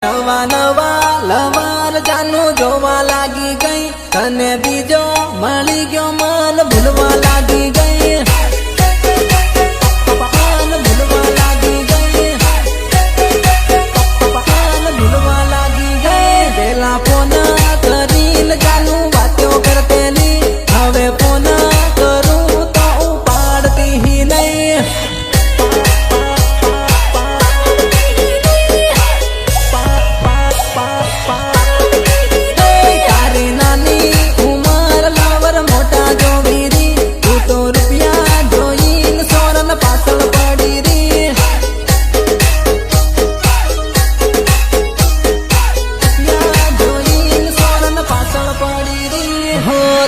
નવા નવા લવાર જાનું જોવા લાગી ગઈ, તને બીજો મળી ગયો મન ભૂલવા લાગી ગઈ, મન ભૂલવા લાગી ગઈ, મન ભૂલવા લાગી ગઈ. પેલા ફોન કરીને જાનું વાતો કરતેલી, હવે ફોન કરું તો ઉપાડતી નહીં.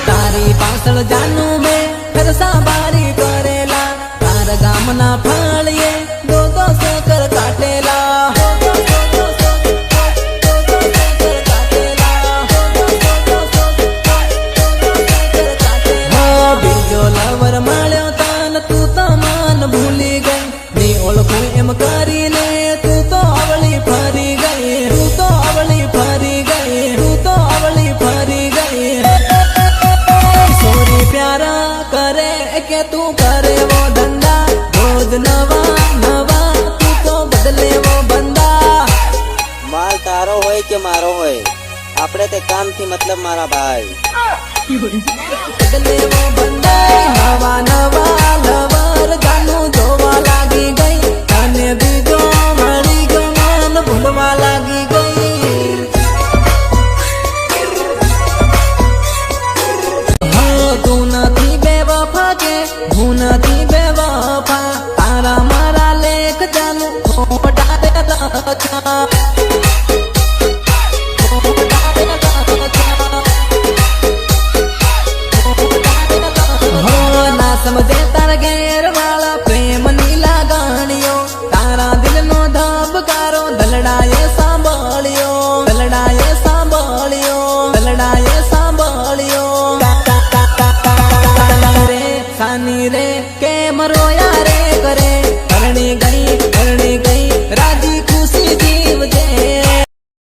તારી પાછળ જાનું મેં ખરસા બારી કરેલા, તારા ગામના ફાળીએ દો સકર કાટેલા, બીજો લવર મળ્યો તન તું તો મન ભૂલી ગઈ, ની ઓળખું એમ કરીને તું તો અવળી ફરી ગઈ, તું તો અવળી ફરી ગઈ, તું તો અવળી ફરી ગઈ. प्यारा करे के तू करे वो धंधा, रोज नवा नवा तू तो बदले वो बंदा. माल तारो होय के मारो होय, आपड़े ते काम थी मतलब मारा भाई. बदले वो बंदा. नवा नवा लवर जाનું જોવા લાગી ગઈ, તને બીજો મળી ગયો મન ભૂલવા લાગી ગઈ. હું નથી બેવફા, તારા મારા લેખ જાનું ખોટાડેલા છા, ના સમજે તારા ઘેર વાળા પ્રેમની લાગણીઓ, તારા દિલનો ધબકારો દલડાએ સાંભળ્યો, દલડાએ સાંભળ્યો, દલડાએ સાંભળ્યો. સાની રે કેમ રો